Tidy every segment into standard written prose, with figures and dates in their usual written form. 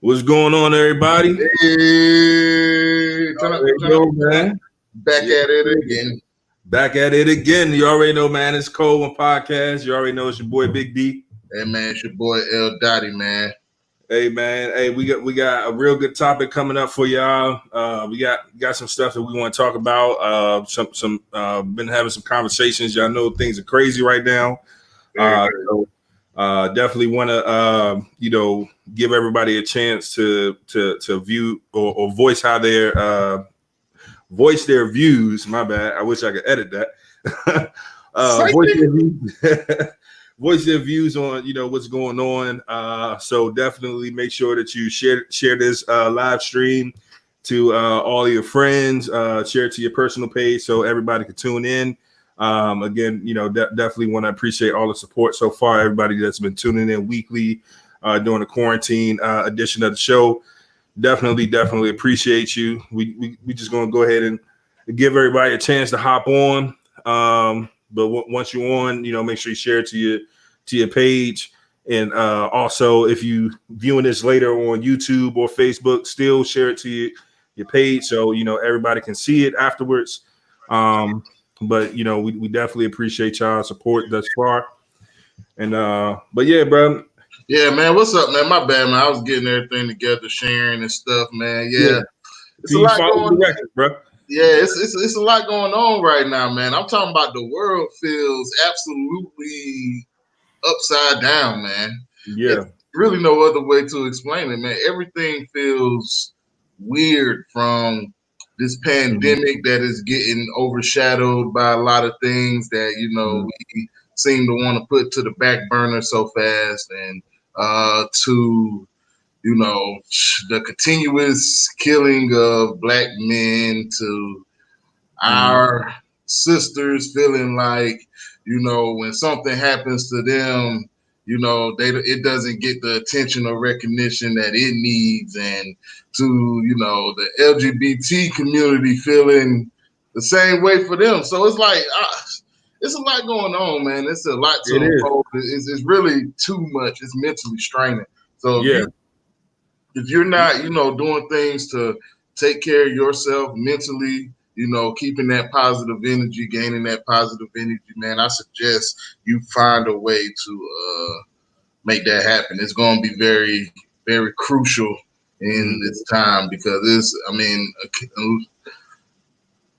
What's going on, everybody? Hey, Man. Back at it again. Back at it again. You already know, man. It's Cold One Podcast. You already know it's your boy Big D. Hey, man, it's your boy L Dottie, man. Hey, man. Hey, we got a real good topic coming up for y'all. We got some stuff that we want to talk about. Been having some conversations. Y'all know things are crazy right now. Definitely want to give everybody a chance to view or voice how their voice their views. My bad. I wish I could edit that. Voice their views on what's going on. So definitely make sure that you share this live stream to all your friends. Share it to your personal page so everybody can tune in. Again, definitely want to appreciate all the support so far. Everybody that's been tuning in weekly during the quarantine edition of the show. Definitely appreciate you. We just gonna go ahead and give everybody a chance to hop on. But once you're on, make sure you share it to your page. And also, if you viewing this later on YouTube or Facebook, still share it to your page so everybody can see it afterwards. But we definitely appreciate y'all's support thus far. And but yeah, bro. Yeah, man. What's up, man? My bad, man. I was getting everything together, sharing and stuff, man. Yeah. It's a lot going on, bro. Yeah, it's a lot going on right now, man. I'm talking about the world feels absolutely upside down, man. Yeah. It's really no other way to explain it, man. Everything feels weird from this pandemic that is getting overshadowed by a lot of things that, we seem to want to put to the back burner so fast, and to the continuous killing of Black men, to our sisters feeling like, when something happens to them, it doesn't get the attention or recognition that it needs, and to, the LGBT community feeling the same way for them. So it's like, it's a lot going on, man. It's a lot to unfold. It's really too much. It's mentally straining. So if you're not, doing things to take care of yourself mentally, keeping that positive energy, gaining that positive energy, man, I suggest you find a way to make that happen. It's going to be very, very crucial in this time, because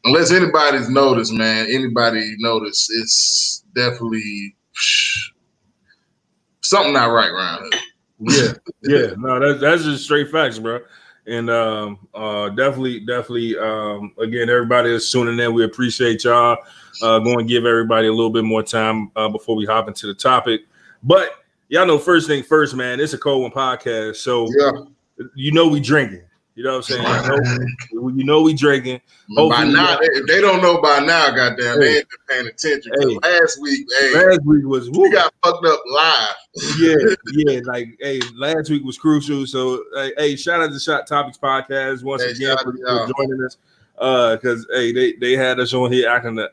unless anybody's noticed, man, it's definitely something not right around here. Yeah. No, that's just straight facts, bro. And definitely, again, everybody that's tuning in, we appreciate y'all. Going to give everybody a little bit more time before we hop into the topic. But y'all know, first thing first, man, it's a Cold One Podcast. So, we drinking. You know what I'm saying? We drinking. By now, they don't know by now, goddamn. They ain't been paying attention. Last week was we got fucked up live. Last week was crucial. So, shout out to Shot Topics Podcast once again for joining us. Because they had us on here acting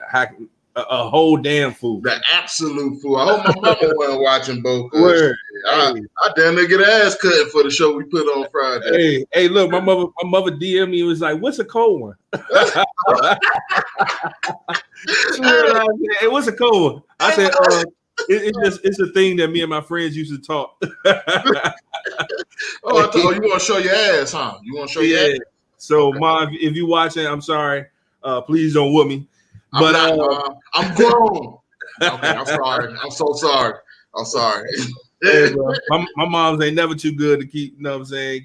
a whole damn fool. The absolute fool. I hope my mama wasn't watching both. I damn near get an ass cutting for the show we put on Friday. Hey, look, my mother DM'd me and was like, "What's a cold one?" Hey, what's a cold one? I said, it's a thing that me and my friends used to talk. I thought you want to show your ass, huh? You want to show your ass? So, Mom, if you watching, I'm sorry. Please don't whoop me. But I'm grown. Okay, I'm sorry. I'm so sorry. I'm sorry. Hey, my mom's ain't never too good to keep,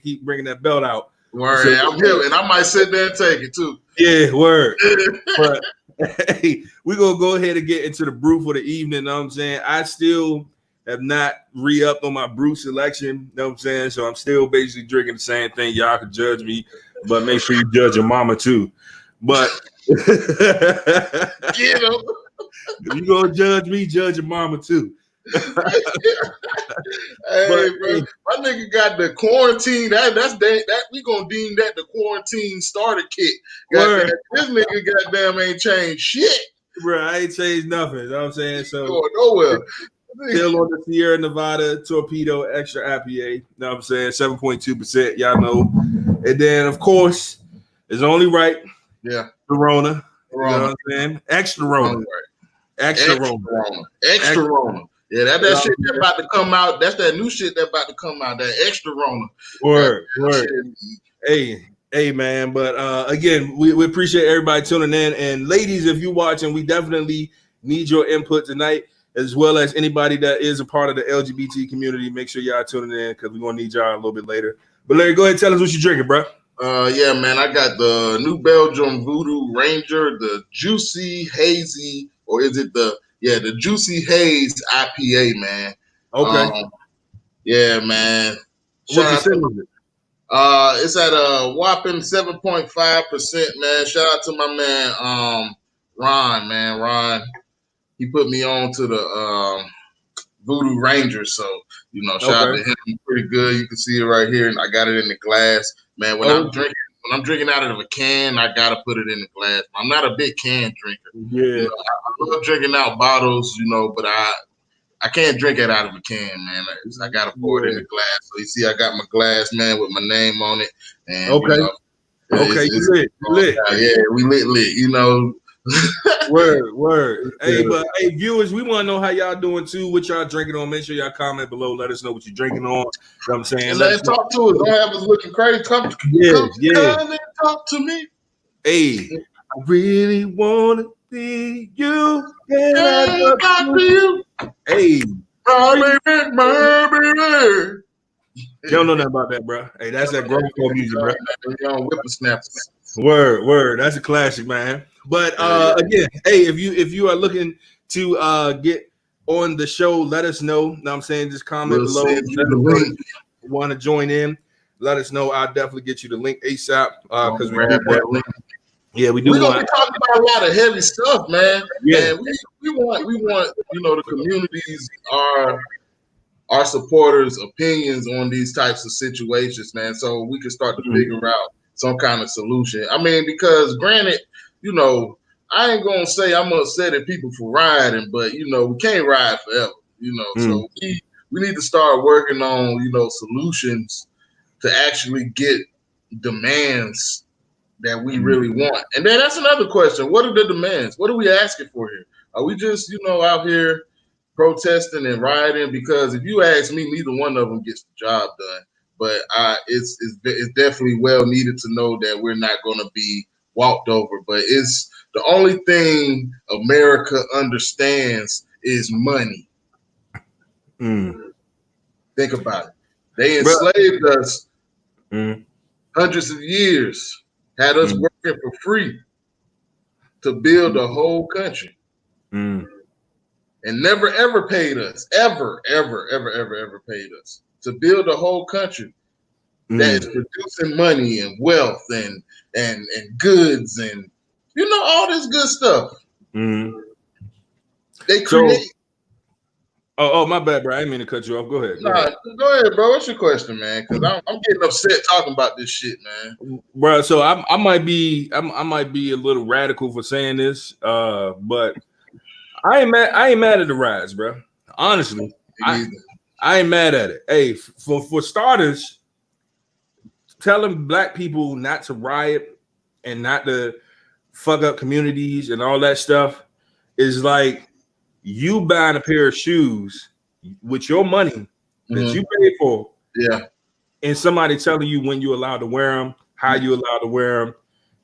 keep bringing that belt out. Word. So, I'm here, and I might sit there and take it too. Yeah, word. But hey, we're gonna go ahead and get into the brew for the evening. Know what I'm saying? I still have not re-upped on my brew selection. Know what I'm saying? So I'm still basically drinking the same thing. Y'all can judge me, but make sure you judge your mama too. But if you gonna judge me, judge your mama too. Hey, bro, my nigga got the quarantine. That we gonna deem that the quarantine starter kit. This nigga goddamn ain't changed shit. Bro, I ain't changed nothing. You know what I'm saying? So going nowhere. Still on the Sierra Nevada Torpedo Extra IPA. You know what I'm saying? 7.2%. Y'all know. And then, of course, it's only right. Yeah. Corona. You know what I'm saying? Extra Rona. Extra Rona. Extra Rona. Yeah, that shit that about to come out. That's that new shit that about to come out. That extra Rona. Word. Hey, man. But again, we appreciate everybody tuning in. And ladies, if you're watching, we definitely need your input tonight, as well as anybody that is a part of the LGBT community. Make sure y'all tuning in because we're gonna need y'all a little bit later. But Larry, go ahead and tell us what you're drinking, bro. Yeah, man. I got the New Belgium Voodoo Ranger, the Juicy Hazy, or is it the Juicy Haze IPA, man. Okay. Yeah, man. What percent is it? It's at a whopping 7.5%, man. Shout out to my man, Ron, man. Ron, he put me on to the Voodoo Ranger, so shout out to him. Pretty good. You can see it right here, and I got it in the glass, man. When I'm drinking out of a can, I gotta put it in the glass. I'm not a big can drinker. Yeah, I love drinking out bottles, but I can't drink it out of a can, man. I gotta pour it in the glass. So you see, I got my glass, man, with my name on it. And you lit. Yeah, we lit. Word. Hey, but viewers, we want to know how y'all doing too. What y'all drinking on? Make sure y'all comment below. Let us know what you're drinking on. You know what I'm saying? Let's talk to us. Don't have us looking crazy. Come and talk to me. Hey, I really want to see you. I talk to you. Hey, my baby. You don't know nothing about that, bro. Hey, that's that grown folk music, bro. Whippersnappers. Word. That's a classic, man. But again, hey, if you are looking to get on the show, let us know. Know what I'm saying? Just comment below. Want to join in? Let us know. I'll definitely get you the link ASAP. Because we do that link. Yeah, we do. We're gonna be talking about a lot of heavy stuff, man. Yeah, and we want the communities, our supporters' opinions on these types of situations, man, so we can start to figure out some kind of solution. I mean, because granted, I ain't gonna say I'm upset at people for riding, but we can't ride forever, So we need to start working on solutions to actually get demands that we really want. And then that's another question. What are the demands? What are we asking for here? Are we just, out here protesting and rioting? Because if you ask me, neither one of them gets the job done. But it's definitely well needed to know that we're not going to be walked over. But it's the only thing America understands is money. Think about it. They enslaved us hundreds of years. Had us working for free to build a whole country. And never, ever paid us. Ever paid us to build a whole country that is producing money and wealth and goods and, all this good stuff. They create. Oh, my bad, bro. I didn't mean to cut you off. Go ahead. Go ahead, bro. What's your question, man? Because I'm getting upset talking about this shit, man. Bro, so I might be a little radical for saying this, but I ain't mad at the riots, bro. Honestly, I ain't mad at it. Hey, for starters, telling black people not to riot and not to fuck up communities and all that stuff is like you buying a pair of shoes with your money that you paid for. Yeah. And somebody telling you when you're allowed to wear them, how you're allowed to wear them,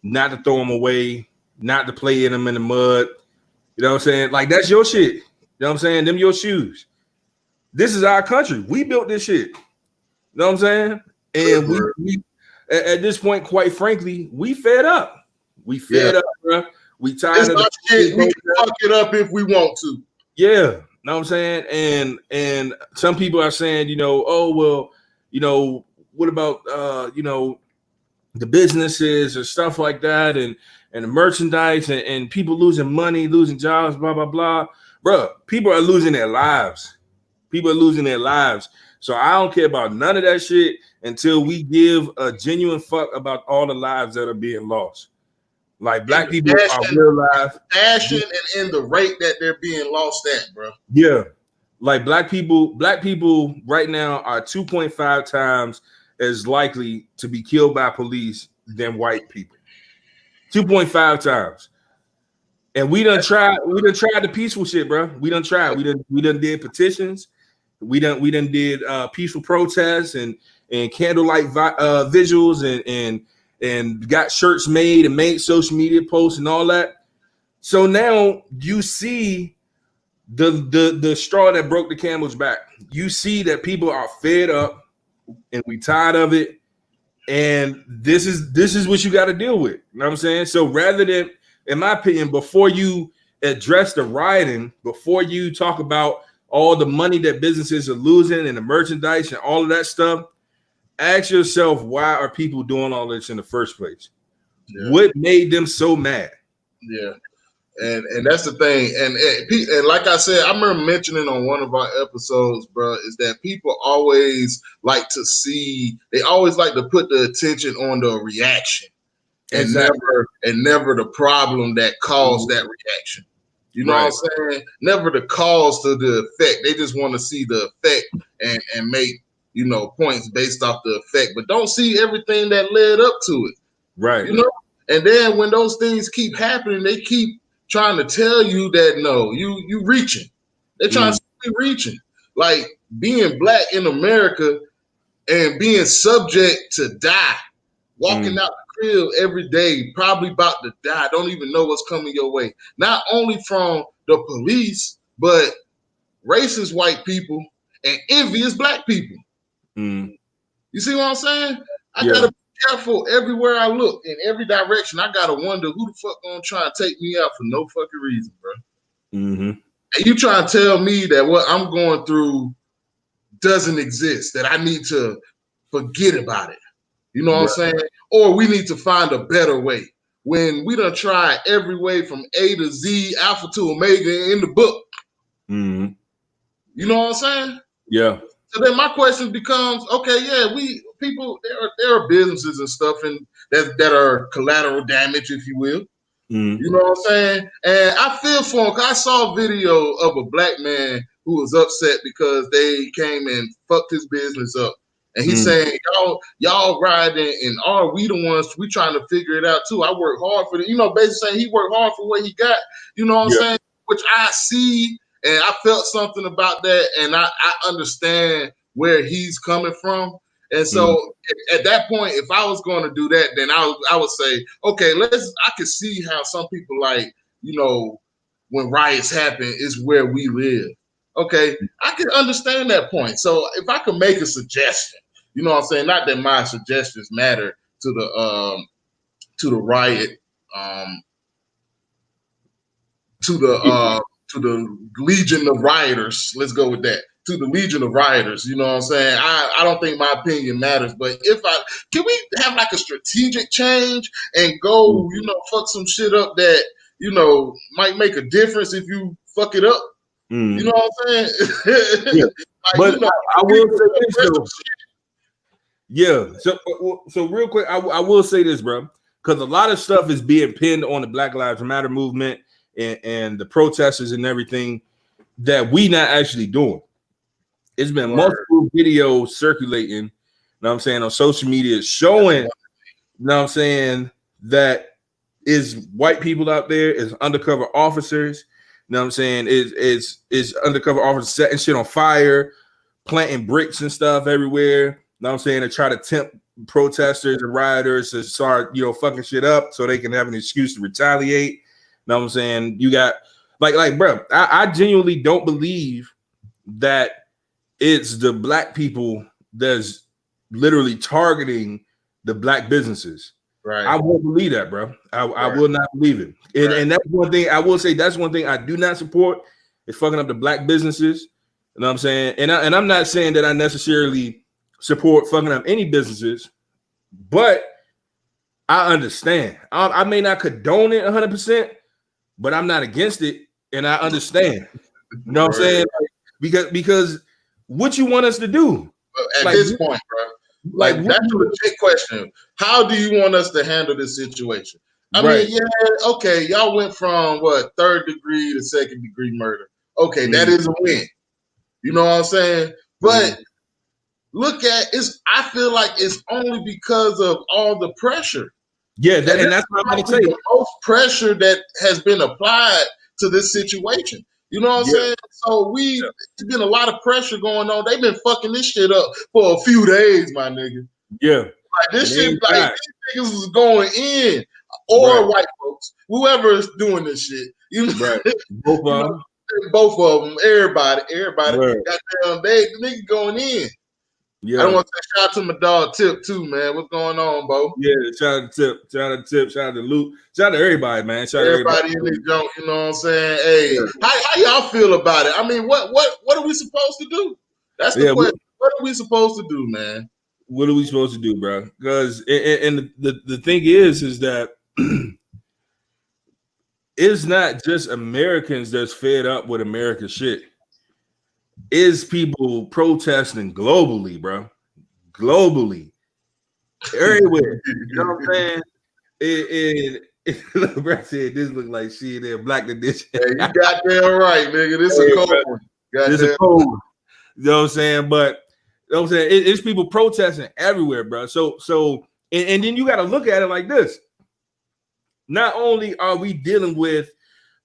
not to throw them away, not to play in them in the mud. You know what I'm saying? Like, that's your shit. You know what I'm saying? Them your shoes. This is our country. We built this shit. You know what I'm saying? And we at this point, quite frankly, we fed up. We fed up, bro. We tired of the shit. We can fuck it up if we want to. Yeah. Know what I'm saying? And some people are saying, what about the businesses and stuff like that, and the merchandise and people losing money, losing jobs, blah, blah, blah. Bro, people are losing their lives. So I don't care about none of that shit until we give a genuine fuck about all the lives that are being lost. Like, black people are real life. Fashion and in the rate that they're being lost at, bro. Yeah. Like black people right now are 2.5 times as likely to be killed by police than white people. 2.5 times. And we done tried the peaceful shit, bro. We done did petitions. We done did peaceful protests and candlelight visuals and got shirts made and made social media posts and all that. So now you see the straw that broke the camel's back. You see that people are fed up and we tired of it. And this is what you got to deal with. You know what I'm saying? So rather than, in my opinion, before you address the rioting, before you talk about all the money that businesses are losing and the merchandise and all of that stuff, ask yourself, why are people doing all this in the first place? Yeah. What made them so mad? Yeah. And that's the thing. And like I said, I remember mentioning on one of our episodes, bro, is that people always like to put the attention on the reaction and never the problem that caused that reaction. You know what I'm saying? Never the cause to the effect. They just want to see the effect and make, points based off the effect, but don't see everything that led up to it. Right. And then when those things keep happening, they keep trying to tell you that no, you reaching. They're trying to be reaching. Like being black in America and being subject to die, walking out the crib every day, probably about to die, don't even know what's coming your way. Not only from the police, but racist white people and envious black people. You see what I'm saying? I gotta be careful everywhere I look, in every direction. I gotta wonder who the fuck gonna try and take me out for no fucking reason, bro. And you trying to tell me that what I'm going through doesn't exist, that I need to forget about it. You know what I'm saying? Or we need to find a better way. When we done tried every way from A to Z, Alpha to Omega in the book. You know what I'm saying? Yeah. So then my question becomes, okay, yeah, there are businesses and stuff and that are collateral damage, if you will. You know what I'm saying? And I feel for him, because I saw a video of a black man who was upset because they came and fucked his business up. And he's saying, y'all riding, and are we the ones, we trying to figure it out too. I work hard for it. Basically saying he worked hard for what he got. You know what I'm saying? Which I see. And I felt something about that, and I understand where he's coming from. And so at that point, if I was going to do that, then I would say, okay, I can see how some people like, when riots happen is where we live. Okay, I can understand that point. So if I could make a suggestion, you know what I'm saying? Not that my suggestions matter to the riot, to the legion of rioters. Let's go with that. To the legion of rioters. You know what I'm saying? I don't think my opinion matters, but can we have like a strategic change and go, fuck some shit up that, might make a difference if you fuck it up? You know what I'm saying? Yeah. Like, but I will say this though. Yeah. So real quick, I will say this, bro, because a lot of stuff is being pinned on the Black Lives Matter movement and the protesters and everything that we not actually doing. It's been multiple videos circulating, you know what I'm saying, on social media showing, you know what I'm saying, that is white people out there, is undercover officers, you know what I'm saying, is undercover officers setting shit on fire, planting bricks and stuff everywhere, you know what I'm saying, to try to tempt protesters and rioters to start, fucking shit up so they can have an excuse to retaliate. You know what I'm saying? You got like bro, I genuinely don't believe that it's the black people that's literally targeting the black businesses. Right. I won't believe that, bro. I will not believe it. And that's one thing I will say. That's one thing I do not support is fucking up the black businesses. You know what I'm saying? And I'm not saying that I necessarily support fucking up any businesses, but I understand. I may not condone it 100%, but I'm not against it, and I understand. You know what I'm saying? Because what you want us to do at this point, bro? Like that's a legit question. How do you want us to handle this situation? I mean, yeah, okay, y'all went from what, 3rd degree to 2nd degree murder. Okay, that is a win. You know what I'm saying? But look at it's. I feel like it's only because of all the pressure. Yeah, and that's what I'm going to say. The most pressure that has been applied to this situation. You know what I'm saying? So it's been a lot of pressure going on. They've been fucking this shit up for a few days, my nigga. Yeah. Like this shit, like these niggas was going in, or white folks, whoever is doing this shit. You know, both of them, everybody. Goddamn, they niggas going in. Yeah. I don't want to say shout out to my dog Tip too, man. What's going on, Bo? Yeah, shout out to Tip, shout out to Luke, shout out to everybody, man. Shout out to everybody in the junk, you know what I'm saying? Hey, how y'all feel about it? I mean, what are we supposed to do? That's the question. What are we supposed to do, man? What are we supposed to do, bro? Because and the thing is that it's not just Americans that's fed up with American shit. It's people protesting globally, bro. Globally. Everywhere. You know what I'm saying? And bro said this look like shit in black edition. Hey, you goddamn right, nigga. This is a cold one. This is a cold one. You know what I'm saying? But you know what I'm saying? It's people protesting everywhere, bro. So and then you got to look at it like this. Not only are we dealing with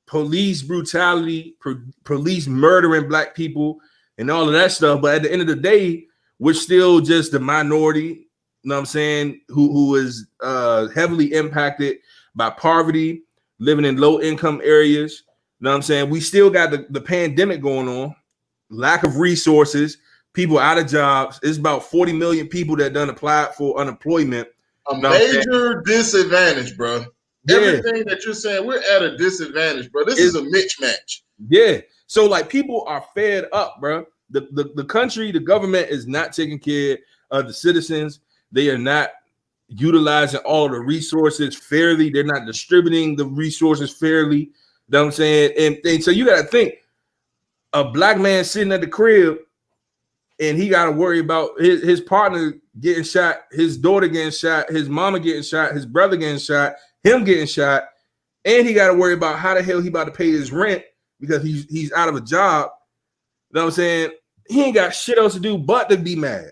police brutality, police murdering black people, and all of that stuff, but at the end of the day, we're still just the minority. You know what I'm saying? Who is heavily impacted by poverty, living in low income areas. You know what I'm saying? We still got the pandemic going on, lack of resources, people out of jobs. It's about 40 million people that done applied for unemployment. A major disadvantage, bro. Yeah. Everything that you're saying, we're at a disadvantage, bro. This is a mismatch. Yeah. So like people are fed up, bro. The country, the government is not taking care of the citizens. They are not utilizing all the resources fairly. They're not distributing the resources fairly. You know what I'm saying? And so you got to think, a black man sitting at the crib and he got to worry about his partner getting shot, his daughter getting shot, his mama getting shot, his brother getting shot, him getting shot, and he got to worry about how the hell he about to pay his rent because he's out of a job. You know what I'm saying? He ain't got shit else to do but to be mad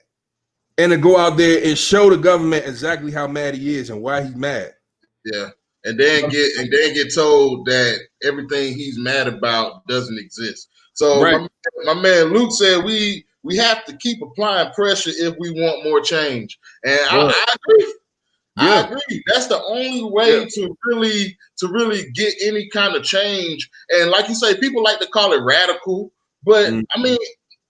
and to go out there and show the government exactly how mad he is and why he's mad. Yeah. And then get told that everything he's mad about doesn't exist. So my man Luke said we have to keep applying pressure if we want more change. And I agree. Yeah. I agree. That's the only way to really get any kind of change. And like you say, people like to call it radical, but I mean,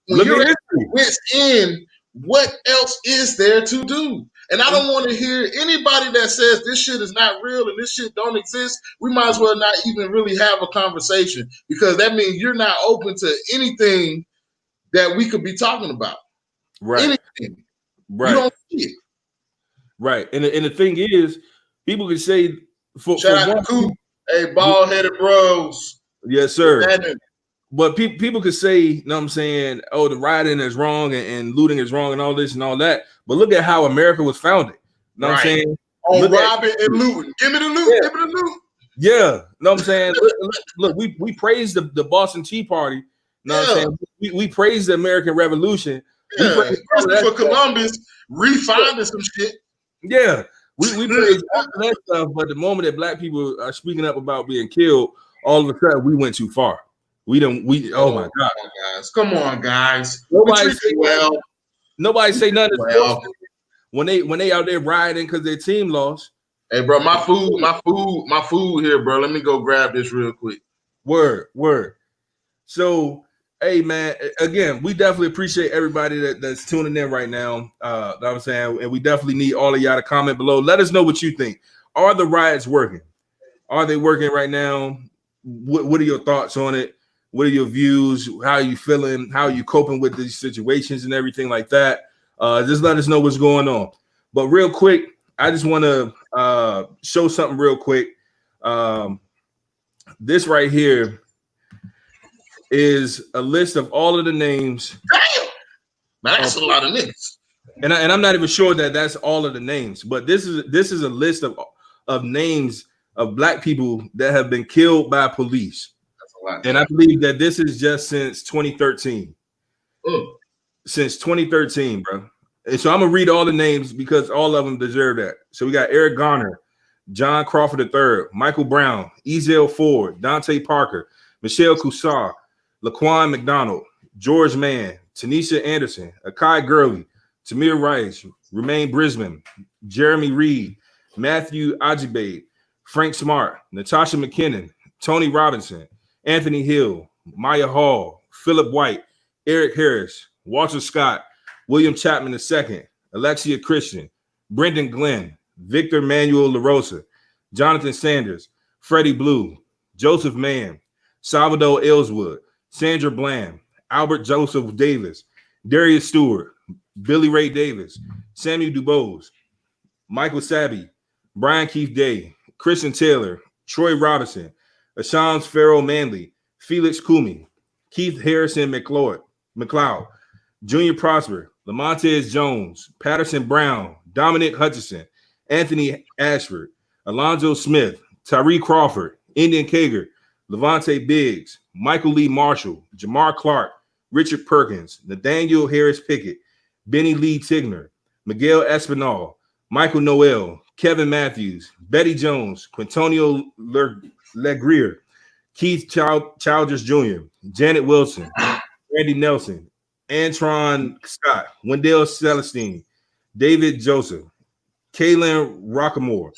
when you're at wit's end, what else is there to do? And I don't want to hear anybody that says this shit is not real and this shit don't exist. We might as well not even really have a conversation, because that means you're not open to anything that we could be talking about. Right. Anything. Right. You don't see it. Right. And the thing is, people can say shout out to Coop, hey, bald-headed bros. Yes, sir. But people could say, you know what I'm saying, oh, the rioting is wrong and looting is wrong and all this and all that. But look at how America was founded. You know what I'm saying? On robbing and looting. Give me the loot. Yeah. Give me the loot. Yeah. You know what I'm saying? look, we praise the Boston Tea Party. You know what I'm saying? We praise the American Revolution. Yeah. For Columbus refinding some shit. Yeah. We praise all of that stuff. But the moment that black people are speaking up about being killed, all of a sudden we went too far. Oh my God, guys. Come on, guys. Nobody say nothing. When they out there rioting because their team lost. Hey, bro, my food here, bro. Let me go grab this real quick. Word. So, hey, man, again, we definitely appreciate everybody that's tuning in right now. You know what I'm saying? And we definitely need all of y'all to comment below. Let us know what you think. Are the riots working? Are they working right now? What are your thoughts on it? What are your views? How are you feeling? How are you coping with these situations and everything like that? Just let us know what's going on. But real quick, I just want to show something real quick. This right here is a list of all of the names. Damn! That's a lot of names. And I'm not even sure that that's all of the names, but this is a list of names of black people that have been killed by police. And I believe that this is just since 2013. since 2013, bro. And so I'm gonna read all the names because all of them deserve that. So we got Eric Garner, John Crawford III, Michael Brown, Ezell Ford, Dante Parker, Michelle Coussar, Laquan McDonald, George Mann, Tanisha Anderson, Akai Gurley, Tamir Rice, Romaine Brisbane, Jeremy Reed, Matthew Ajibabe, Frank Smart, Natasha McKinnon, Tony Robinson, Anthony Hill, Maya Hall, Philip White, Eric Harris, Walter Scott, William Chapman II, Alexia Christian, Brendan Glenn, Victor Manuel LaRosa, Jonathan Sanders, Freddie Blue, Joseph Mann, Salvador Ellswood, Sandra Bland, Albert Joseph Davis, Darius Stewart, Billy Ray Davis, Samuel DuBose, Michael Sabby, Brian Keith Day, Christian Taylor, Troy Robinson, Ashams Farrell Manley, Felix Kumi, Keith Harrison McLeod, Junior Prosper, Lamontez Jones, Patterson Brown, Dominic Hutchison, Anthony Ashford, Alonzo Smith, Tyree Crawford, Indian Kager, Levante Biggs, Michael Lee Marshall, Jamar Clark, Richard Perkins, Nathaniel Harris Pickett, Benny Lee Tigner, Miguel Espinal, Michael Noel, Kevin Matthews, Betty Jones, Quintonio Legrier, Keith Childers Jr., Janet Wilson, Randy Nelson, Antron Scott, Wendell Celestine, David Joseph, Kaylin Rockamore,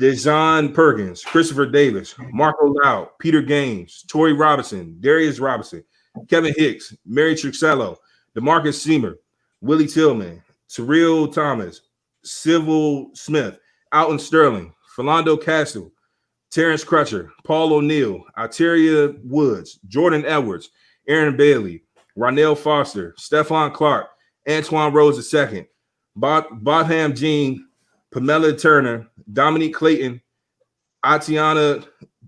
Dejon Perkins, Christopher Davis, Marco Loud, Peter Gaines, Tori Robinson, Darius Robinson, Kevin Hicks, Mary Trixello, DeMarcus Seamer, Willie Tillman, Terrell Thomas, Civil Smith, Alton Sterling, Philando Castle, Terrence Crutcher, Paul O'Neill, Alteria Woods, Jordan Edwards, Aaron Bailey, Ronell Foster, Stephon Clark, Antoine Rose II, Botham Jean, Pamela Turner, Dominique Clayton, Atiana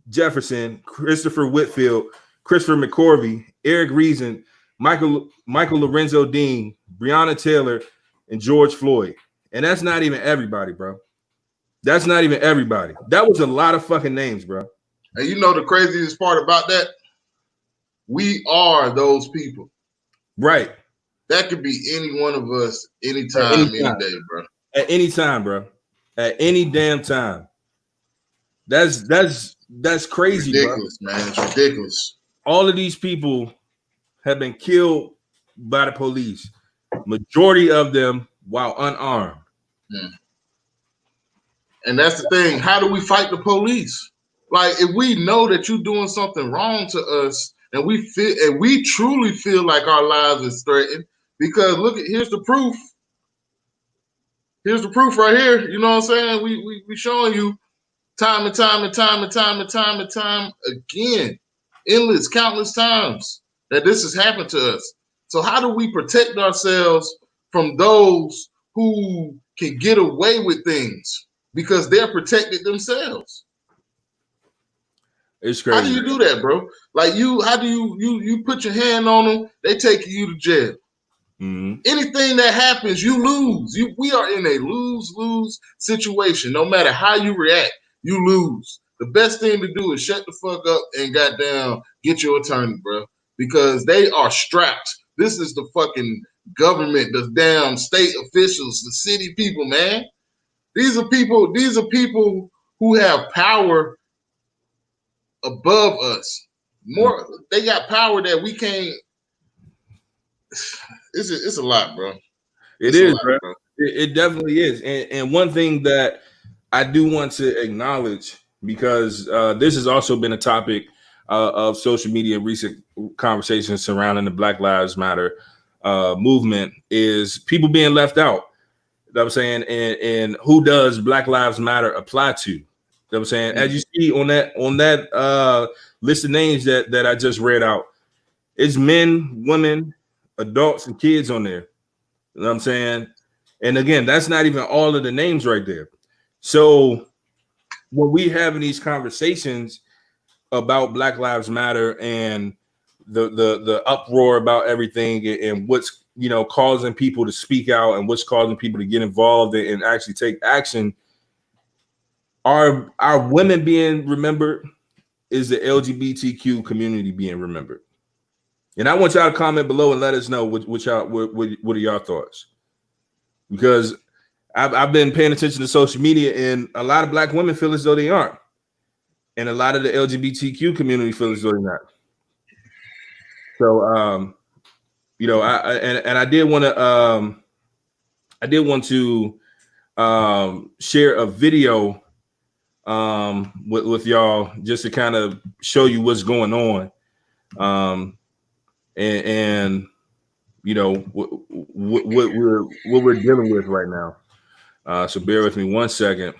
Jefferson, Christopher Whitfield, Christopher McCorvey, Eric Reason, Michael Lorenzo Dean, Breonna Taylor, and George Floyd. And that's not even everybody, bro. That's not even everybody. That was a lot of fucking names, bro. And you know the craziest part about that? We are those people. Right. That could be any one of us, anytime, any day, bro. At any time, bro. At any damn time. That's crazy, ridiculous, bro. Man. It's ridiculous. All of these people have been killed by the police. Majority of them while unarmed. And that's the thing. How do we fight the police? Like, if we know that you're doing something wrong to us, and we truly feel like our lives is threatened, because look at here's the proof. Here's the proof right here. You know what I'm saying? We showing you time and time again, endless, countless times that this has happened to us. So how do we protect ourselves from those who can get away with things because they're protected themselves? It's crazy. How do you do that, bro? Like how do you put your hand on them? They take you to jail. Mm-hmm. Anything that happens, you lose. We are in a lose-lose situation. No matter how you react, you lose. The best thing to do is shut the fuck up and goddamn get your attorney, bro, because they are strapped. This is the fucking government, the damn state officials, the city people, man. These are people who have power above us. They got power that we can't. It's a lot, bro. It is, bro. It definitely is. And one thing that I do want to acknowledge, because this has also been a topic of social media recent conversations surrounding the Black Lives Matter movement, is people being left out. You know what I'm saying? And who does Black Lives Matter apply to? You know what I'm saying? Mm-hmm. As you see on that list of names that I just read out, it's men, women, adults, and kids on there. You know what I'm saying? And again, that's not even all of the names right there. So when we having these conversations about Black Lives Matter and the uproar about everything and what's, you know, causing people to speak out and what's causing people to get involved and actually take action, are women being remembered? Is the LGBTQ community being remembered? And I want y'all to comment below and let us know what are y'all thoughts, because I've been paying attention to social media, and a lot of black women feel as though they aren't, and a lot of the LGBTQ community feel as though they're not. So you know, I did want to share a video with y'all just to kind of show you what's going on, and you know what we're dealing with right now. So bear with me 1 second.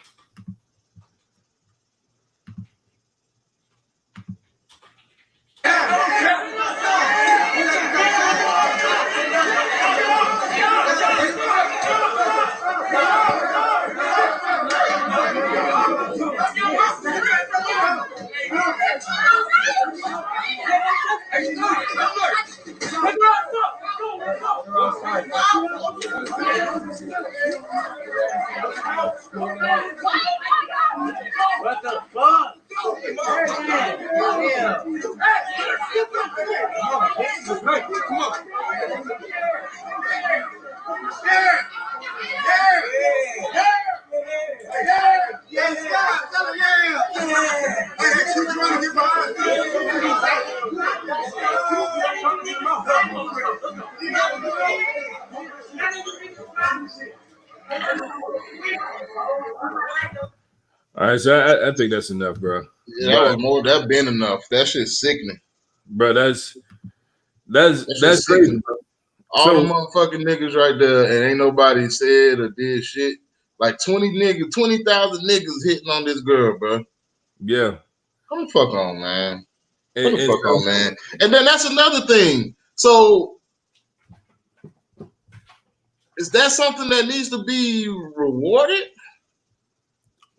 What the fuck? All right, so I think that's enough, bro. Yeah, that was more. That been enough. That shit's sickening, bro. That's crazy, bro. All the motherfucking niggas right there, and ain't nobody said or did shit. Like 20,000 niggas hitting on this girl, bro. Yeah. Come the fuck on, man. Come the fuck on, man. And then that's another thing. So, is that something that needs to be rewarded?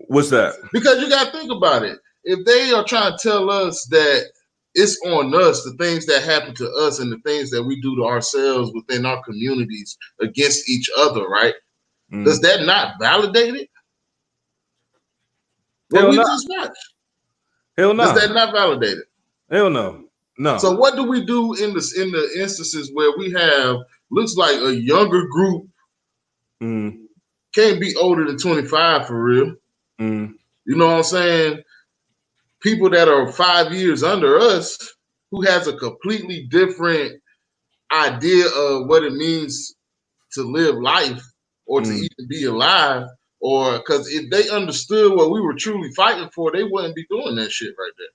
What's that? Because you got to think about it. If they are trying to tell us that it's on us, the things that happen to us and the things that we do to ourselves within our communities against each other, right? Does that not validate it? What we just watched. Hell no. Does that not validate it? Hell no. No. So what do we do in the instances where we have looks like a younger group can't be older than 25 for real? You know what I'm saying? People that are 5 years under us who has a completely different idea of what it means to live life or to even be alive, or because if they understood what we were truly fighting for, they wouldn't be doing that shit right there.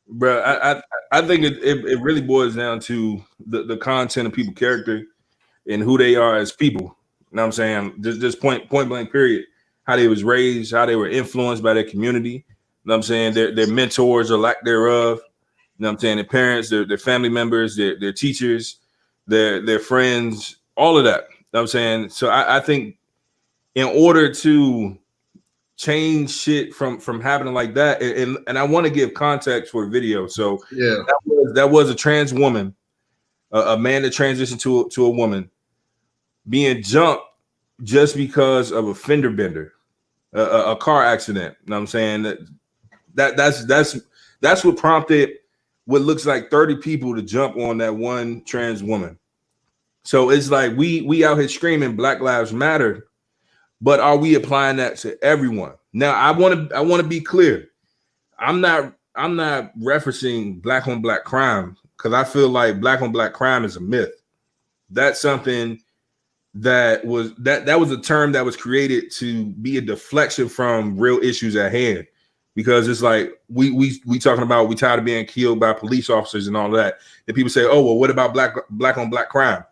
Bro, I think it really boils down to the content of people's character and who they are as people. You know what I'm saying? Just point blank period. How they was raised, how they were influenced by their community. You know what I'm saying? Their mentors or lack thereof. You know what I'm saying? Their parents, their family members, their teachers, their friends, all of that. You know what I'm saying? So I think in order to change shit from happening like that, and I want to give context for the video. So yeah, that was a trans woman, a man that transitioned to a woman, being jumped just because of a fender bender, a car accident. You know what I'm saying? That's what prompted what looks like 30 people to jump on that one trans woman. So it's like we out here screaming Black Lives Matter, but are we applying that to everyone? Now I want to be clear. I'm not referencing black on black crime, because I feel like black on black crime is a myth. That's something that was a term that was created to be a deflection from real issues at hand. Because it's like we talking about, we tired of being killed by police officers and all that. And people say, oh, well, what about black on black crime?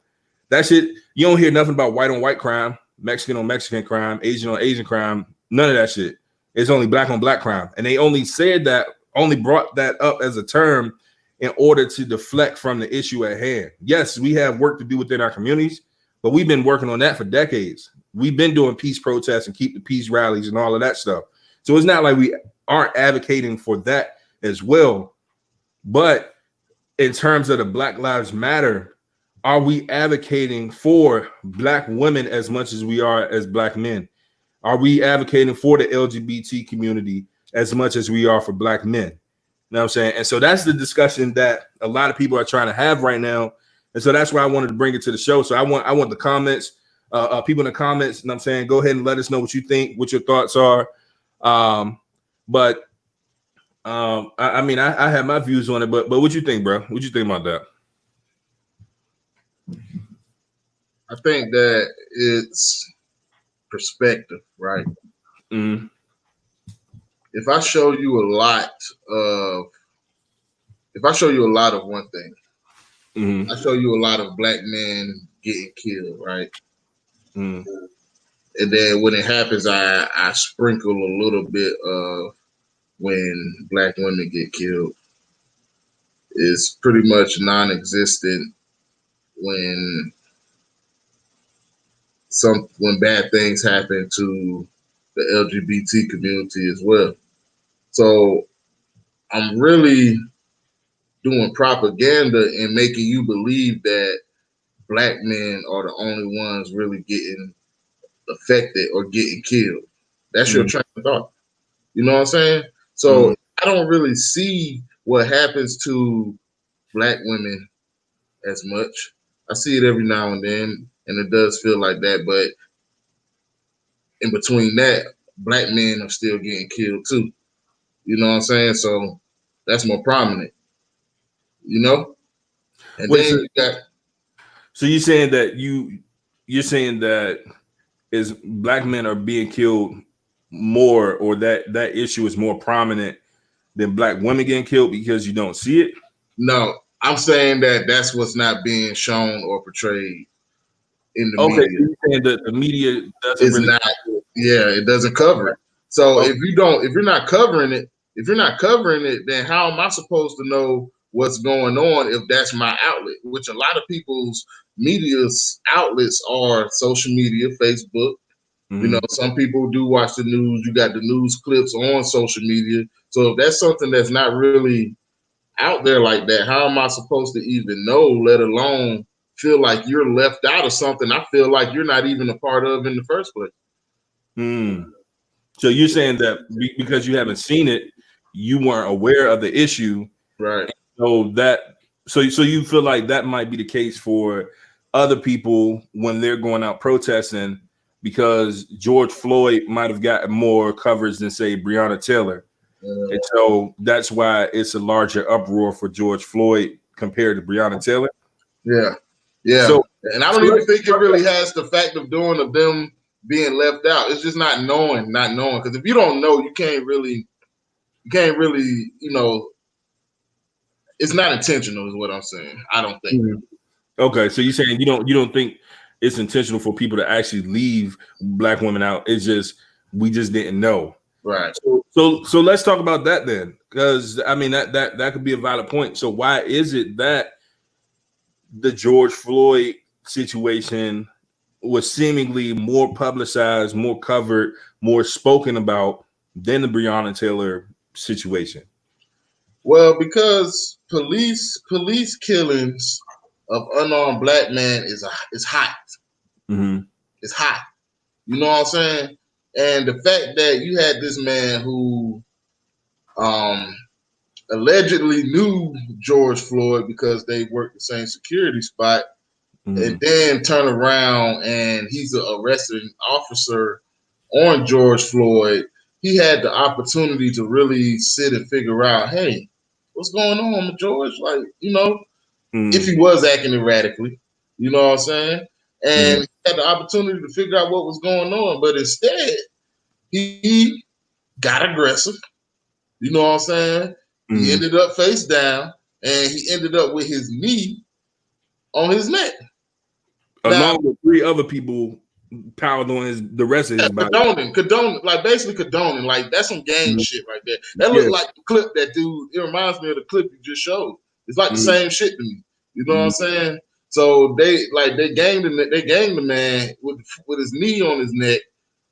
That shit, you don't hear nothing about white on white crime, Mexican on Mexican crime, Asian on Asian crime, none of that shit. It's only black on black crime. And they only brought that up as a term in order to deflect from the issue at hand. Yes, we have work to do within our communities, but we've been working on that for decades. We've been doing peace protests and keep the peace rallies and all of that stuff. So it's not like we aren't advocating for that as well. But in terms of the Black Lives Matter, are we advocating for black women as much as we are as black men? Are we advocating for the LGBT community as much as we are for black men? You know know what I'm saying? And so that's the discussion that a lot of people are trying to have right now. And so that's why I wanted to bring it to the show. So I want the comments, people in the comments, you know what I'm saying? Go ahead and let us know what you think, what your thoughts are. I mean, I have my views on it, but what you think, bro? What you think about that? I think that it's perspective, right? Mm-hmm. If I show you a lot of one thing, Mm-hmm. I show you a lot of black men getting killed, right? Mm-hmm. And then when it happens, I sprinkle a little bit of when black women get killed. It's pretty much non-existent when when bad things happen to the LGBT community as well. So I'm really doing propaganda and making you believe that black men are the only ones really getting affected or getting killed. That's your train of thought. You know what I'm saying? So I don't really see what happens to black women as much. I see it every now and then, and it does feel like that. But in between that, black men are still getting killed too. You know what I'm saying? So that's more prominent. You know? And Wait, then you got. so you're saying that you're saying that is black men are being killed more, or that issue is more prominent than black women getting killed because you don't see it? No, I'm saying that that's what's not being shown or portrayed in the Okay, media. so you're saying that the media doesn't It's really. not. Yeah, it doesn't cover it. So Okay. if you're not covering it, then how am I supposed to know what's going on if that's my outlet? Which a lot of people's media's outlets are social media, Facebook. You know, some people do watch the news. You got the news clips on social media. So if that's something that's not really out there like that, how am I supposed to even know, let alone feel like you're left out of something I feel like you're not even a part of in the first place? So you're saying that because you haven't seen it, you weren't aware of the issue, Right. so you feel like that might be the case for other people when they're going out protesting, because George Floyd might have gotten more coverage than, say, Breonna Taylor, and so that's why it's a larger uproar for George Floyd compared to Breonna Taylor. Yeah. Yeah. So, And I don't even think it really has the fact of them being left out. It's just not knowing. Because if you don't know, you can't really, it's not intentional is what I'm saying. I don't think. okay, so you're saying you don't think it's intentional for people to actually leave black women out. It's just we just didn't know. Right. So let's talk about that then, because I mean that could be a valid point. So why is it that the George Floyd situation was seemingly more publicized, more covered, more spoken about than the Breonna Taylor situation? Well, because police killings of unarmed black men is hot. It's hot. You know what I'm saying? And the fact that you had this man who allegedly knew George Floyd because they worked the same security spot, and then turn around and he's an arresting officer on George Floyd. He had the opportunity to really sit and figure out, hey, what's going on with George? Like, if he was acting erratically, you know what I'm saying? And he had the opportunity to figure out what was going on. But instead, he got aggressive. You know what I'm saying? He ended up face down, and he ended up with his knee on his neck. Now, Along with three other people piled on the rest of his body. condoning. Like, that's some gang shit right there. That looked like the clip that dude, it reminds me of the clip you just showed. It's like the same shit to me. You know what I'm saying? So they ganged the man with his knee on his neck.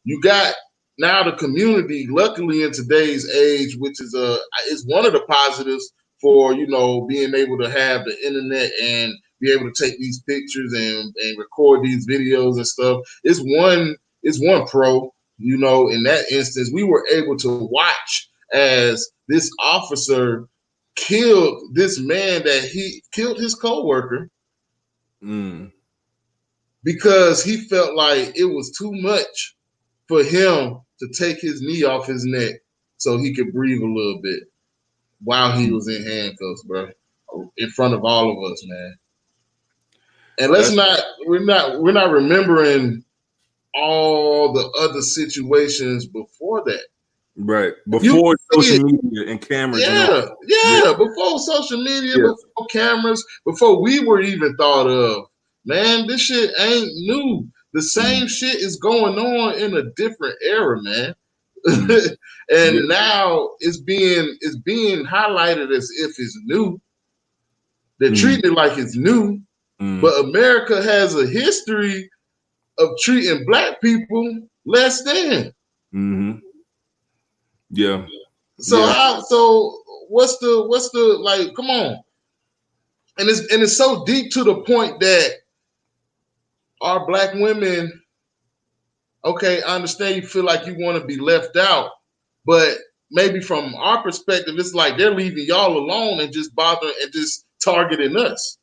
You got now the community, luckily in today's age, which is one of the positives for being able to have the internet and be able to take these pictures and record these videos and stuff. It's one pro, in that instance. We were able to watch as this officer killed this man that he killed his coworker because he felt like it was too much for him to take his knee off his neck so he could breathe a little bit while he was in handcuffs, bro, in front of all of us, man. And we're not remembering all the other situations before that. Right. Before social media and cameras. Yeah. Before social media, before cameras, before we were even thought of. Man, this shit ain't new. The same shit is going on in a different era, man. And now it's being highlighted as if it's new. They're treating it like it's new. But America has a history of treating black people less than. Yeah. So what's the like? Come on, and it's so deep to the point that our black women. Okay, I understand you feel like you want to be left out, but maybe from our perspective, it's like they're leaving y'all alone and just bothering and just targeting us.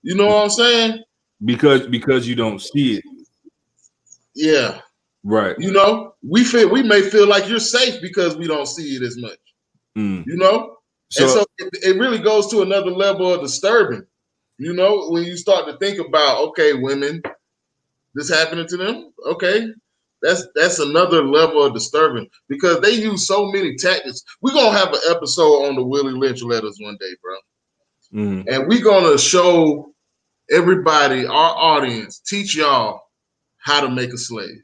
You know what I'm saying? Because you don't see it. Yeah. Right. You know, we may feel like you're safe because we don't see it as much. You know? So it really goes to another level of disturbing. You know, when you start to think about, okay, women, this happening to them, okay, that's another level of disturbing because they use so many tactics. We're gonna have an episode on the Willie Lynch letters one day, bro. And we're gonna show everybody, our audience, teach y'all how to make a slave.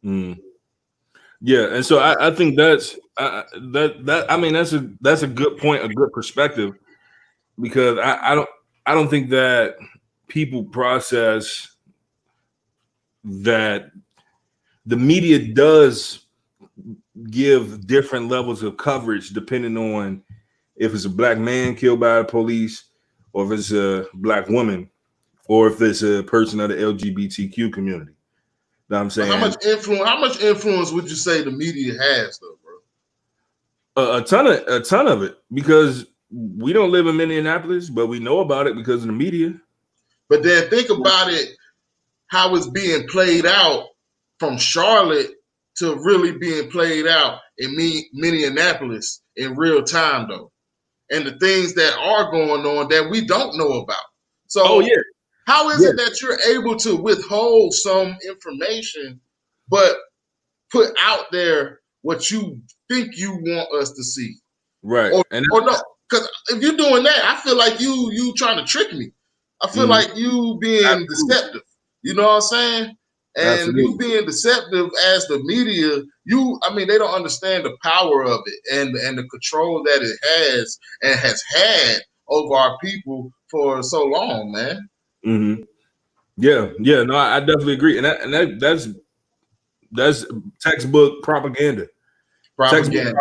Yeah, and so I think that's I mean that's a good point, a good perspective, because I don't think that people process that the media does give different levels of coverage depending on if it's a black man killed by the police, or if it's a black woman, or if it's a person of the LGBTQ community. Know what I'm saying? How much influence would you say the media has, though, bro? A ton of it, because we don't live in Minneapolis, but we know about it because of the media. But then think about it, how it's being played out from Charlotte to really being played out in Minneapolis in real time, though, and the things that are going on that we don't know about. So, how is it that you're able to withhold some information, but put out there what you think you want us to see? Right. Or no, because if you're doing that, I feel like you trying to trick me. I feel like you being deceptive. You know what I'm saying? And you being deceptive as the media, they don't understand the power of it and the control that it has and has had over our people for so long, man. Yeah, no, I definitely agree, and that's textbook propaganda. Propaganda.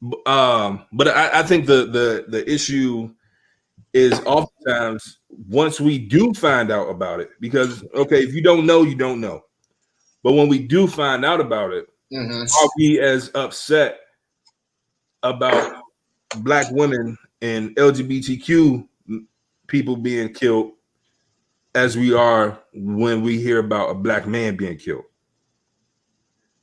But I think the issue is oftentimes once we do find out about it, because okay, if you don't know, you don't know. But when we do find out about it, are we as upset about black women and LGBTQ people being killed as we are when we hear about a black man being killed?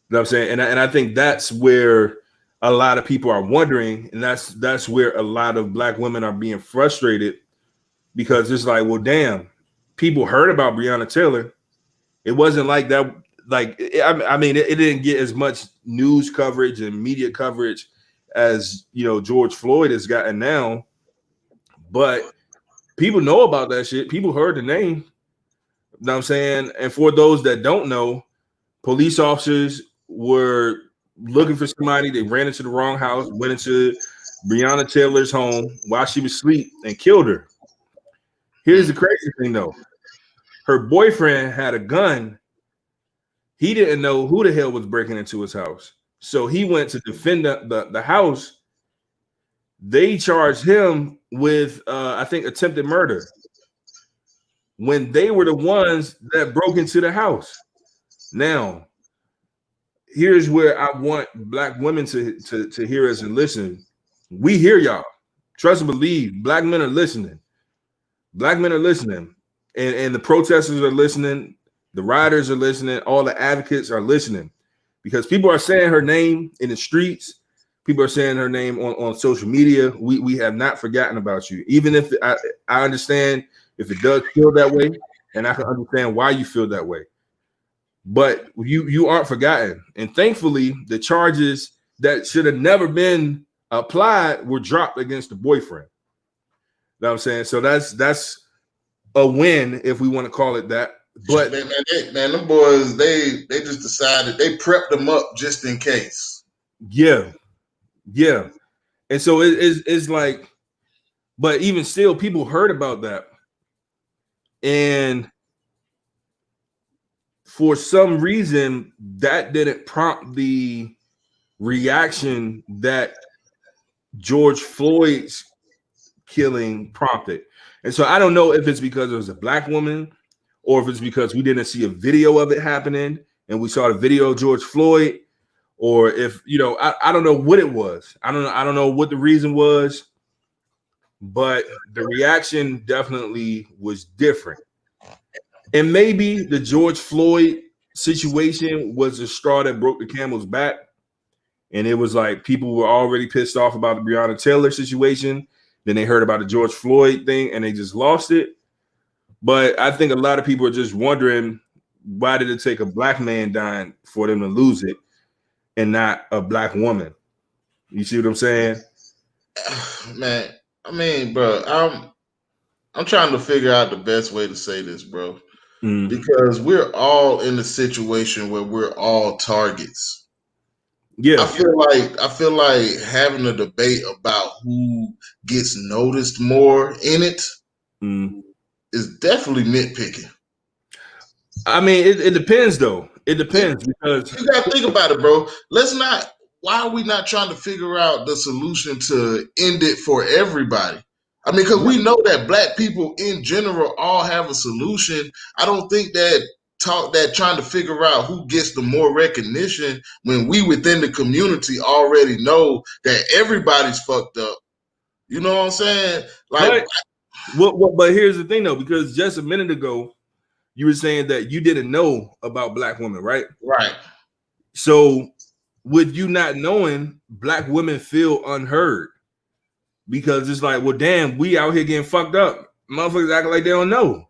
You know what I'm saying? And I think that's where a lot of people are wondering, and that's where a lot of black women are being frustrated, because it's like, well, damn, people heard about Breonna Taylor. It wasn't like that. Like, it didn't get as much news coverage and media coverage as, George Floyd has gotten now. But people know about that shit. People heard the name. You know what I'm saying? And for those that don't know, police officers were looking for somebody. They ran into the wrong house, went into Breonna Taylor's home while she was asleep and killed her. Here's the crazy thing, though. Her boyfriend had a gun. He didn't know who the hell was breaking into his house. So he went to defend the house. They charged him with, I think, attempted murder, when they were the ones that broke into the house. Now, here's where I want black women to hear us and listen. We hear y'all. Trust and believe. Black men are listening. Black men are listening, and the protesters are listening. The rioters are listening. All the advocates are listening, because people are saying her name in the streets. People are saying her name on social media. We have not forgotten about you, even if I understand if it does feel that way, and I can understand why you feel that way. But you aren't forgotten, and thankfully, the charges that should have never been applied were dropped against the boyfriend. You know what I'm saying? So that's a win, if we want to call it that. But man, them boys, they just decided, they prepped them up just in case. Yeah. And so it's like, but even still, people heard about that, and for some reason, that didn't prompt the reaction that George Floyd's killing prompted. And so I don't know if it's because it was a black woman, or if it's because we didn't see a video of it happening and we saw the video of George Floyd, or if, I don't know what it was. I don't know what the reason was, but the reaction definitely was different. And maybe the George Floyd situation was the straw that broke the camel's back. And it was like people were already pissed off about the Breonna Taylor situation. Then they heard about the George Floyd thing and they just lost it. But I think a lot of people are just wondering, why did it take a black man dying for them to lose it and not a black woman? You see what I'm saying? Man, I mean, bro, I'm trying to figure out the best way to say this, bro. Because we're all in a situation where we're all targets. Yeah. I feel like having a debate about who gets noticed more in it is definitely nitpicking. I mean, it depends though. It depends, because you gotta think about it, bro. Why are we not trying to figure out the solution to end it for everybody? I mean, because we know that black people in general all have a solution. I don't think that trying to figure out who gets the more recognition, when we within the community already know that everybody's fucked up. You know what I'm saying? Like, but here's the thing though, because just a minute ago you were saying that you didn't know about black women, right? Right. So with you not knowing, black women feel unheard, because it's like, well, damn, we out here getting fucked up. Motherfuckers acting like they don't know.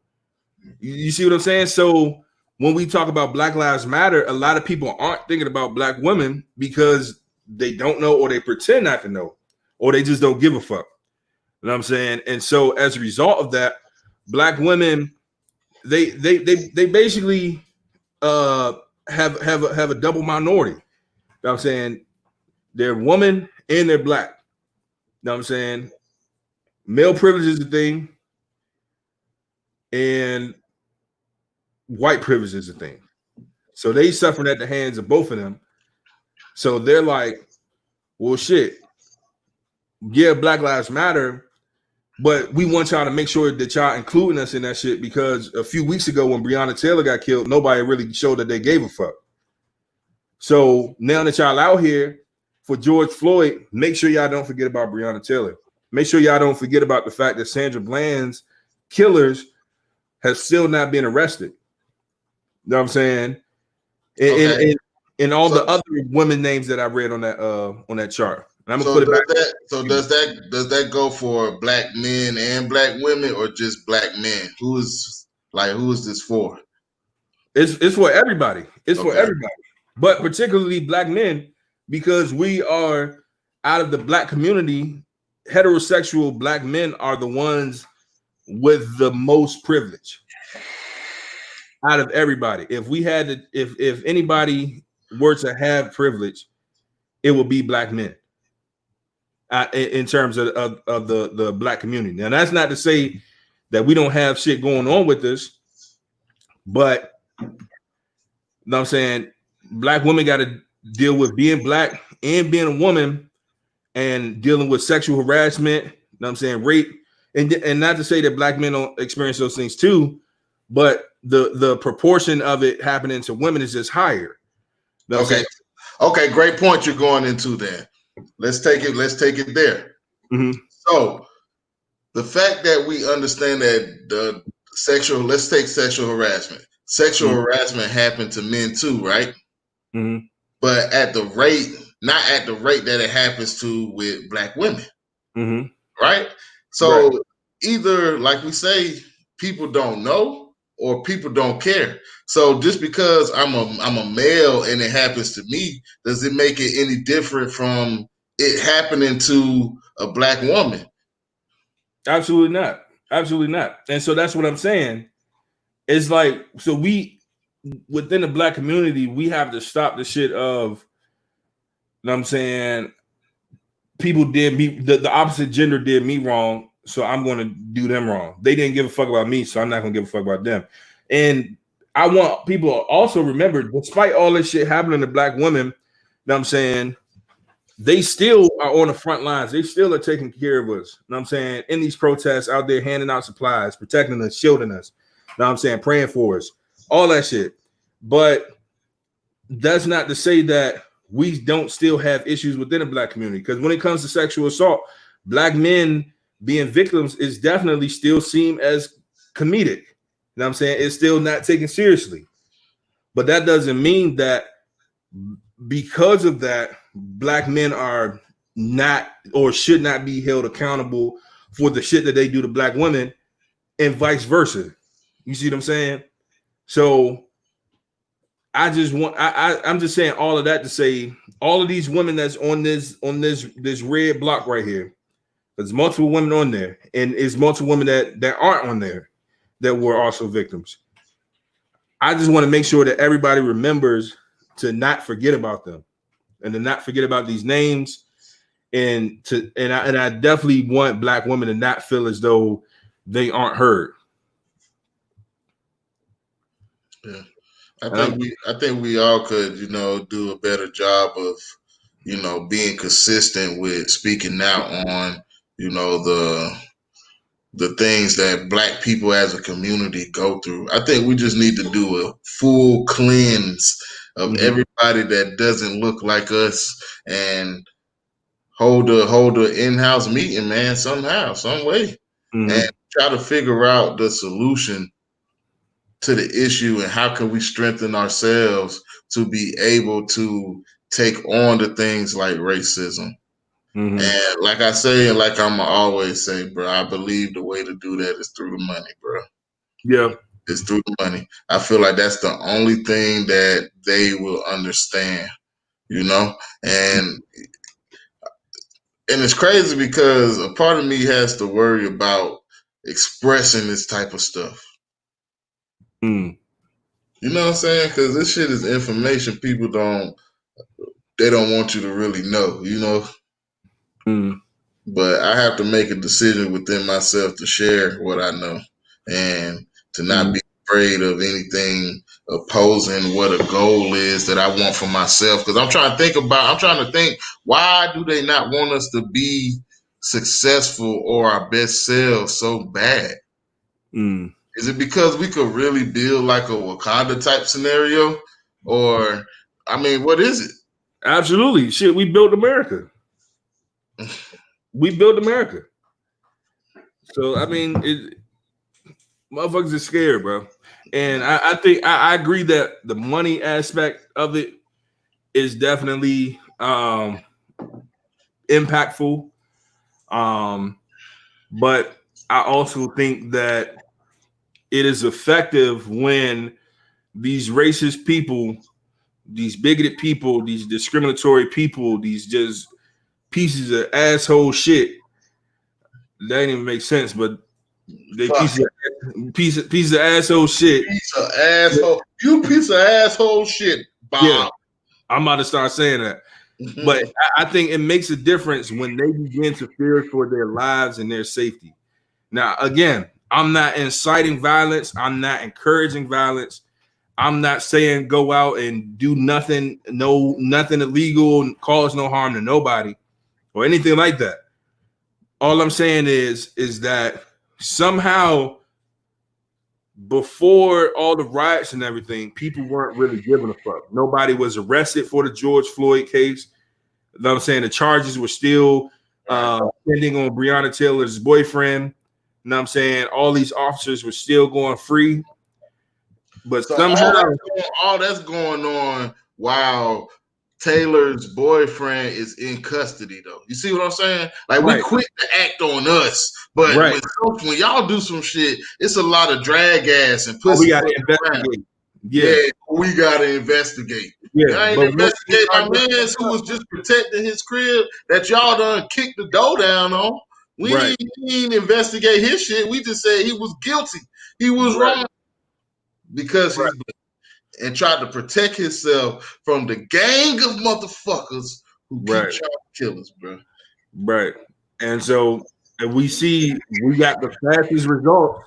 You see what I'm saying? So when we talk about Black Lives Matter, a lot of people aren't thinking about black women because they don't know, or they pretend not to know, or they just don't give a fuck. You know what I'm saying? And so as a result of that, black women, they basically have a double minority. You know what I'm saying? They're woman and they're black. You know what I'm saying? Male privilege is the thing, and white privilege is the thing. So they suffering at the hands of both of them. So they're like, well, shit, yeah, Black Lives Matter, but we want y'all to make sure that y'all including us in that shit, because a few weeks ago when Breonna Taylor got killed, nobody really showed that they gave a fuck. So now that y'all out here for George Floyd, make sure y'all don't forget about Breonna Taylor. Make sure y'all don't forget about the fact that Sandra Bland's killers have still not been arrested. You know what I'm saying? And all the other women names that I read on that chart. And I'm gonna put it back. Does that go for black men and black women, or just black men? Who is this for? It's for everybody. It's for everybody, but particularly black men, because we are out of the black community. Heterosexual black men are the ones with the most privilege out of everybody. If we had to, if anybody were to have privilege, it would be black men. In terms of the black community. Now, that's not to say that we don't have shit going on with this, but you know what I'm saying, black women got to deal with being black and being a woman, and dealing with sexual harassment, you know what I'm saying, rape, and not to say that black men don't experience those things too, but the proportion of it happening to women is just higher. You know okay, great point you're going into there. Let's take it there. Mm-hmm. So the fact that we understand that let's take sexual harassment. Sexual harassment happened to men too, right? Mm-hmm. But not at the rate that it happens to with black women, Mm-hmm. right? Right. So either, like we say, people don't know or people don't care. So just because I'm a male and it happens to me, does it make it any different from it happening to a black woman? Absolutely not. Absolutely not. And so that's what I'm saying. It's like, so we, within the black community, we have to stop the shit of, you know what I'm saying, people did me, the opposite gender did me wrong, so I'm going to do them wrong. They didn't give a fuck about me, so I'm not going to give a fuck about them. And I want people to also remember, despite all this shit happening to black women, you know what I'm saying, they still are on the front lines. They still are taking care of us. You know what I'm saying? In these protests, out there handing out supplies, protecting us, shielding us. You know what I'm saying? Praying for us. All that shit. But that's not to say that we don't still have issues within the black community. Because when it comes to sexual assault, black men being victims is definitely still seen as comedic. You know what I'm saying? It's still not taken seriously. But that doesn't mean that because of that, black men are not or should not be held accountable for the shit that they do to black women, and vice versa. You see what I'm saying? So I just want I'm just saying all of that to say all of these women that's on this red block right here. There's multiple women on there, and it's multiple women that aren't on there that were also victims. I just want to make sure that everybody remembers to not forget about them and to not forget about these names, and I definitely want black women to not feel as though they aren't heard. Yeah. I think we all could, do a better job of, being consistent with speaking out on, the things that black people as a community go through. I think we just need to do a full cleanse of everybody that doesn't look like us and hold a in-house meeting, man, somehow, some way, and try to figure out the solution to the issue and how can we strengthen ourselves to be able to take on the things like racism. And like I say, and like I'm always say, bro, I believe the way to do that is through the money, bro. Yeah. It's through the money. I feel like that's the only thing that they will understand, and it's crazy because a part of me has to worry about expressing this type of stuff. You know what I'm saying? Because this shit is information people don't want you to really know, But I have to make a decision within myself to share what I know and to not be afraid of anything opposing what a goal is that I want for myself. Because I'm trying to think, why do they not want us to be successful or our best selves so bad? Is it because we could really build like a Wakanda type scenario? Or, I mean, what is it? Absolutely. Shit, we built America. We built America. So, I mean, motherfuckers are scared, bro. And I think I agree that the money aspect of it is definitely impactful. But I also think that it is effective when these racist people, these bigoted people, these discriminatory people, these just pieces of asshole shit. That didn't even make sense, but they pieces of asshole shit. Piece of asshole. You piece of asshole shit, Bob. Yeah, I'm about to start saying that. But I think it makes a difference when they begin to fear for their lives and their safety. Now, again, I'm not inciting violence. I'm not encouraging violence. I'm not saying go out and do nothing illegal and cause no harm to nobody or anything like that. All I'm saying is that somehow before all the riots and everything, people weren't really giving a fuck. Nobody was arrested for the George Floyd case. You know what I'm saying? The charges were still depending on Breonna Taylor's boyfriend. You know what I'm saying? All these officers were still going free. But So somehow all that's going on while Taylor's boyfriend is in custody, though. You see what I'm saying? Like, we quit to act on us, but when y'all do some shit, it's a lot of drag ass and pussy. We gotta investigate. Yeah, we gotta investigate. Yeah, I ain't investigate my man who was just protecting his crib that y'all done kicked the door down on. We didn't investigate his shit. We just said he was guilty. He was wrong because he's black, and tried to protect himself from the gang of motherfuckers who keep trying to kill us, bro. Right. And so we see we got the fastest results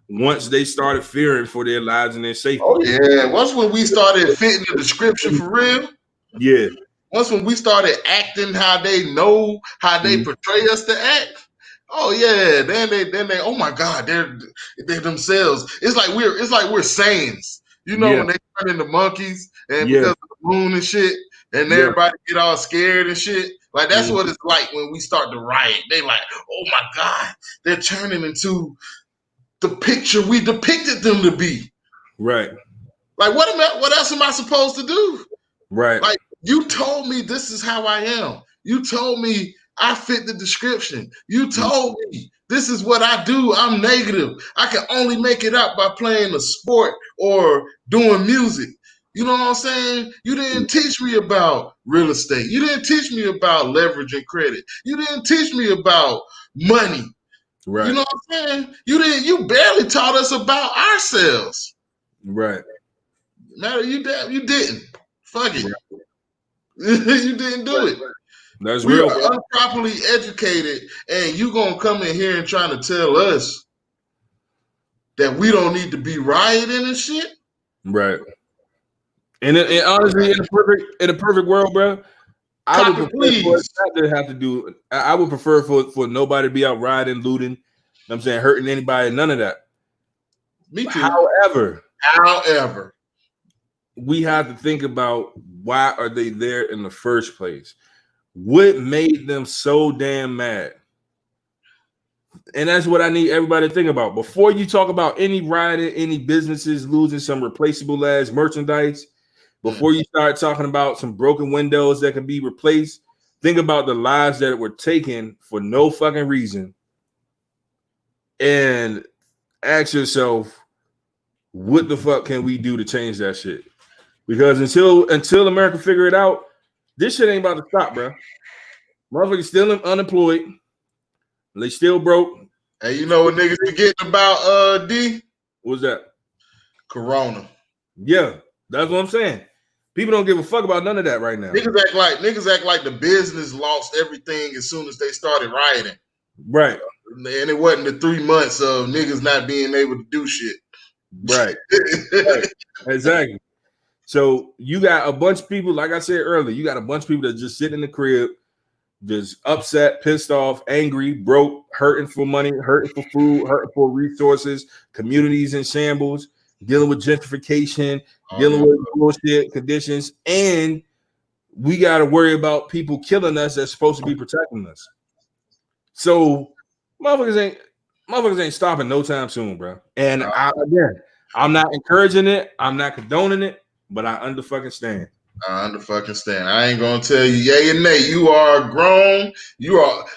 once they started fearing for their lives and their safety. Oh yeah. Once when we started fitting the description for real. Yeah. Once when we started acting how they know how they portray us to act. Oh yeah. Then they oh my God, they're themselves. It's like we're Saiyans. You know, when they turn into monkeys and because of the moon and shit, and everybody get all scared and shit. Like that's what it's like when we start to riot. They like, oh my God, they're turning into the picture we depicted them to be. Right. Like what else am I supposed to do? Right. Like you told me this is how I am. You told me I fit the description. You told me this is what I do. I'm negative. I can only make it up by playing a sport or doing music. You know what I'm saying? You didn't teach me about real estate. You didn't teach me about leveraging credit. You didn't teach me about money. Right. You know what I'm saying? You barely taught us about ourselves. Right. Matter you didn't. Fuck it. Right. You didn't do it. That's real. We are improperly educated, and you gonna come in here and trying to tell us that we don't need to be rioting and shit. Right. And honestly, in a perfect world, bro, I would prefer for nobody to be out rioting, looting. I'm saying hurting anybody, none of that. Me too. However, we have to think about why are they there in the first place? What made them so damn mad? And that's what I need everybody to think about. Before you talk about any rioting, any businesses losing some replaceable ass merchandise, before you start talking about some broken windows that can be replaced, think about the lives that were taken for no fucking reason. And ask yourself, what the fuck can we do to change that shit? Because until America figure it out, this shit ain't about to stop, bro. Motherfuckers still unemployed. They still broke. Hey, you know what niggas forgetting about D? What's that? Corona. Yeah, that's what I'm saying. People don't give a fuck about none of that right now. Niggas act like the business lost everything as soon as they started rioting. Right. And it wasn't the 3 months of niggas not being able to do shit. Right. Right. Exactly. So you got a bunch of people, like I said earlier, you got a bunch of people that just sit in the crib, just upset, pissed off, angry, broke, hurting for money, hurting for food, hurting for resources, communities in shambles, dealing with gentrification, dealing with bullshit conditions, and we got to worry about people killing us that's supposed to be protecting us. So motherfuckers ain't stopping no time soon, bro. And I'm not encouraging it, I'm not condoning it, but I understand. I ain't gonna tell you yay and nay. You are grown.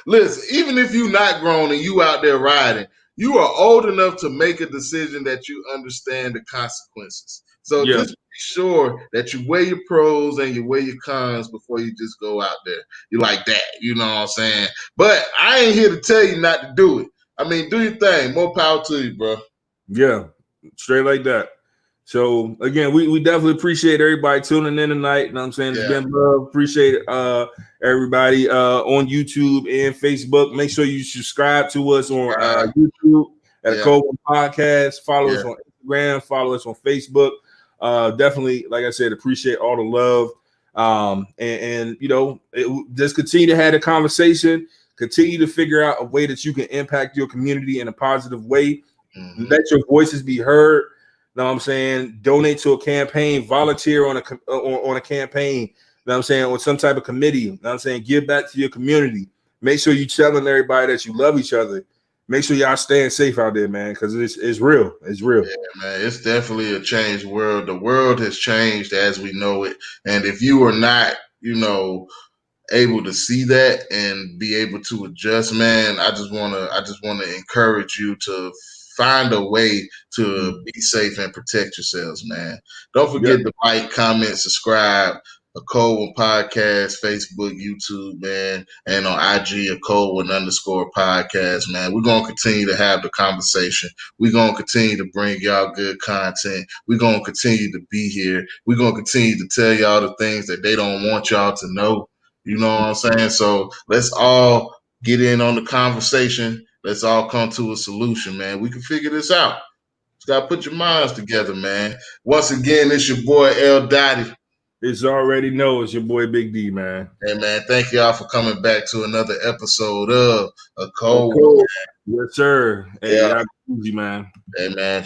Listen, even if you're not grown and you out there riding, you are old enough to make a decision that you understand the consequences. So just be sure that you weigh your pros and you weigh your cons before you just go out there. You like that, you know what I'm saying? But I ain't here to tell you not to do it. I mean, do your thing. More power to you, bro. Yeah, straight like that. So again, we definitely appreciate everybody tuning in tonight. You know what I'm saying? It's been love. Appreciate everybody on YouTube and Facebook. Make sure you subscribe to us on YouTube at a Code One Podcast. Follow us on Instagram. Follow us on Facebook. Definitely, like I said, appreciate all the love. And you know, just continue to have a conversation. Continue to figure out a way that you can impact your community in a positive way. Mm-hmm. Let your voices be heard. Know what I'm saying? Donate to a campaign, volunteer on a campaign, know what I'm saying, or some type of committee. Know what I'm saying? Give back to your community. make sure you telling everybody that you love each other. Make sure y'all staying safe out there, man, because it's real. It's real. Yeah, man, it's definitely a changed world. The world has changed as we know it. And if you are not, able to see that and be able to adjust, man, I just wanna encourage you to find a way to be safe and protect yourselves, man. Don't forget to like, comment, subscribe. A Cold One Podcast, Facebook, YouTube, man, and on IG, a Cold One _podcast, man. We're gonna continue to have the conversation. We're gonna continue to bring y'all good content. We're gonna continue to be here. We're gonna continue to tell y'all the things that they don't want y'all to know. You know what I'm saying? So let's all get in on the conversation. Let's all come to a solution, man. We can figure this out. Just gotta put your minds together, man. Once again, it's your boy L Dottie. It's already know. It's your boy Big D, man. Hey, man, thank y'all for coming back to another episode of A Cold One. Yes, sir. Hey, Yeah. y'all easy, man. Hey, man.